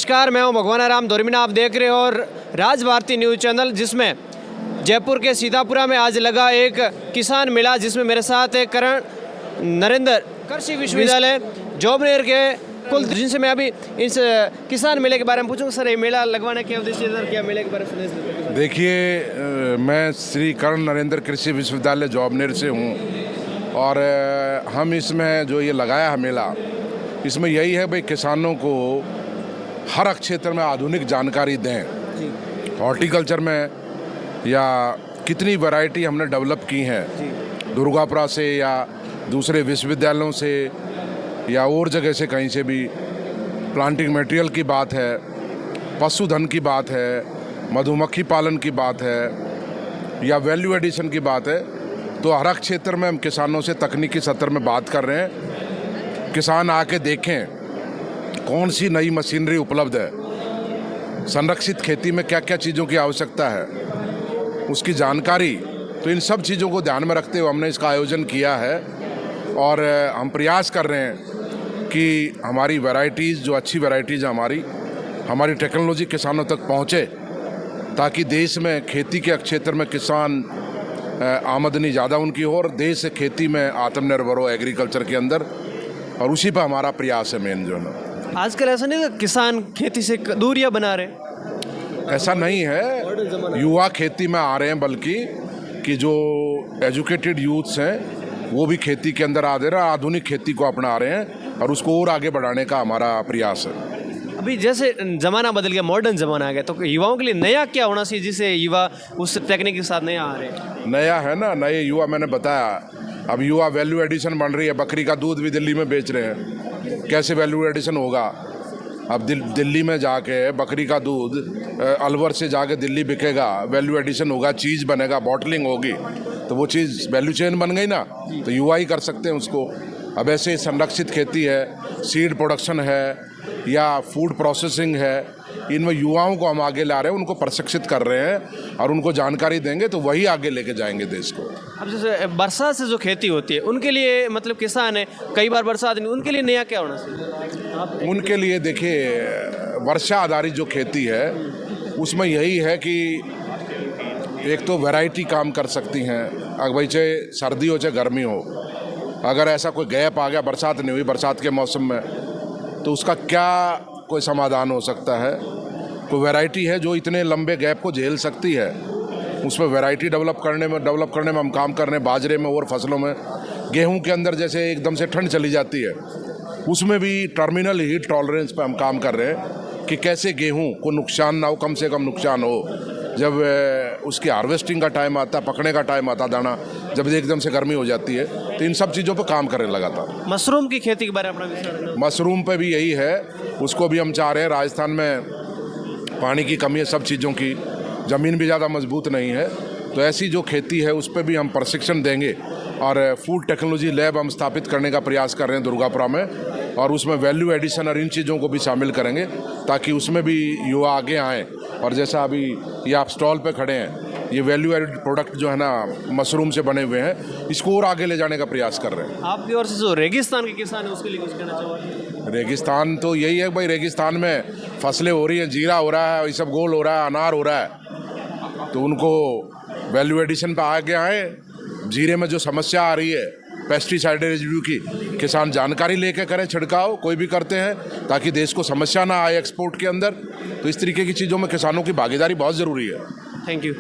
नमस्कार, मैं हूं भगवान राम दोरमीना। आप देख रहे हो और राज भारती न्यूज़ चैनल, जिसमें जयपुर के सीतापुरा में आज लगा एक किसान मेला, जिसमें मेरे साथ है करण नरेंद्र कृषि विश्वविद्यालय जॉबनेर के कुल, जिनसे मैं अभी इस किसान मेले के बारे में पूछूंगा। सर, ये मेला लगवाने के उद्देश्य सर क्या मेले के बारे में? देखिए, मैं श्री करण नरेंद्र कृषि विश्वविद्यालय जॉबनेर से हूँ और हम इसमें जो ये लगाया है मेला, इसमें यही है भाई किसानों को हर क्षेत्र में आधुनिक जानकारी दें। हॉर्टिकल्चर में या कितनी वैरायटी हमने डेवलप की हैं दुर्गापुरा से या दूसरे विश्वविद्यालयों से या और जगह से, कहीं से भी प्लांटिंग मटेरियल की बात है, पशुधन की बात है, मधुमक्खी पालन की बात है या वैल्यू एडिशन की बात है, तो हर क्षेत्र में हम किसानों से तकनीकी सत्र में बात कर रहे हैं। किसान आके देखें कौन सी नई मशीनरी उपलब्ध है, संरक्षित खेती में क्या क्या चीज़ों की आवश्यकता है, उसकी जानकारी। तो इन सब चीज़ों को ध्यान में रखते हुए हमने इसका आयोजन किया है और हम प्रयास कर रहे हैं कि हमारी वैरायटीज़, जो अच्छी वैरायटीज़ हमारी टेक्नोलॉजी किसानों तक पहुँचे, ताकि देश में खेती के क्षेत्र में किसान आमदनी ज़्यादा उनकी हो और देश खेती में आत्मनिर्भर हो एग्रीकल्चर के अंदर, और उसी पर हमारा प्रयास है मेन जो है। आजकल ऐसा नहीं कि किसान खेती से दूरियां बना रहे? ऐसा नहीं है, युवा खेती में आ रहे हैं, बल्कि कि जो एजुकेटेड यूथ्स हैं वो भी खेती के अंदर आ रहे हैं, आधुनिक खेती को अपना रहे हैं और उसको और आगे बढ़ाने का हमारा प्रयास है। अभी जैसे ज़माना बदल गया, मॉडर्न ज़माना आ गया, तो युवाओं के लिए नया क्या होना चाहिए जिससे युवा उस टेक्निक के साथ नया आ रहे हैं? नया है ना, नए युवा, मैंने बताया, अब युवा वैल्यू एडिशन बन रही है। बकरी का दूध भी दिल्ली में बेच रहे हैं, कैसे वैल्यू एडिशन होगा? अब दिल्ली में जाके बकरी का दूध अलवर से जाके दिल्ली बिकेगा, वैल्यू एडिशन होगा, चीज़ बनेगा, बॉटलिंग होगी, तो वो चीज़ वैल्यू चेन बन गई ना, तो युवा ही कर सकते हैं उसको। अब ऐसे संरक्षित खेती है, सीड प्रोडक्शन है या फूड प्रोसेसिंग है, इनमें युवाओं को हम आगे ला रहे हैं, उनको प्रशिक्षित कर रहे हैं और उनको जानकारी देंगे तो वही आगे लेके जाएंगे देश को। अब जैसे बरसात से जो खेती होती है उनके लिए, मतलब किसान है, कई बार बरसात नहीं, उनके लिए नया क्या होना चाहिए? उनके लिए देखिए, वर्षा आधारित जो खेती है उसमें यही है कि एक तो वैरायटी काम कर सकती हैं। अगर भाई चाहे सर्दी हो चाहे गर्मी हो, अगर ऐसा कोई गैप आ गया, बरसात नहीं हुई बरसात के मौसम में, तो उसका क्या कोई समाधान हो सकता है? कोई वैरायटी है जो इतने लंबे गैप को झेल सकती है, उसमें वैरायटी डेवलप करने में हम काम कर रहे हैं। बाजरे में और फसलों में, गेहूं के अंदर जैसे एकदम से ठंड चली जाती है, उसमें भी टर्मिनल हीट टॉलरेंस पे हम काम कर रहे हैं कि कैसे गेहूं को नुकसान ना हो, कम से कम नुकसान हो। जब उसकी हार्वेस्टिंग का टाइम आता, पकने का टाइम आता, दाना जब एकदम से गर्मी हो जाती है, तो इन सब चीज़ों पर काम करें लगातार। मशरूम की खेती के बारे में अपना विचार? मशरूम पे भी यही है, उसको भी हम चाह रहे हैं। राजस्थान में पानी की कमी है, सब चीज़ों की, ज़मीन भी ज़्यादा मजबूत नहीं है, तो ऐसी जो खेती है उस पर भी हम प्रशिक्षण देंगे और फूड टेक्नोलॉजी लैब हम स्थापित करने का प्रयास कर रहे हैं दुर्गापुरा में, और उसमें वैल्यू एडिशन और इन चीज़ों को भी शामिल करेंगे ताकि उसमें भी युवा आगे आएँ। और जैसा अभी ये आप स्टॉल पे खड़े हैं, ये वैल्यू एडिड प्रोडक्ट जो है ना मशरूम से बने हुए हैं, इसको और आगे ले जाने का प्रयास कर रहे हैं। आपकी ओर से जो रेगिस्तान के किसान है उसके लिए कुछ कहना चाहोगे? रेगिस्तान तो यही है भाई, रेगिस्तान में फसलें हो रही हैं, जीरा हो रहा है, ये सब गोल हो रहा है, अनार हो रहा है, तो उनको वैल्यू एडिशन पे आगे आए। जीरे में जो समस्या आ रही है पेस्टिसाइड रेजिड्यू की, किसान जानकारी लेके करें, छिड़काव कोई भी करते हैं ताकि देश को समस्या ना आए एक्सपोर्ट के अंदर। तो इस तरीके की चीज़ों में किसानों की भागीदारी बहुत ज़रूरी है। Thank you.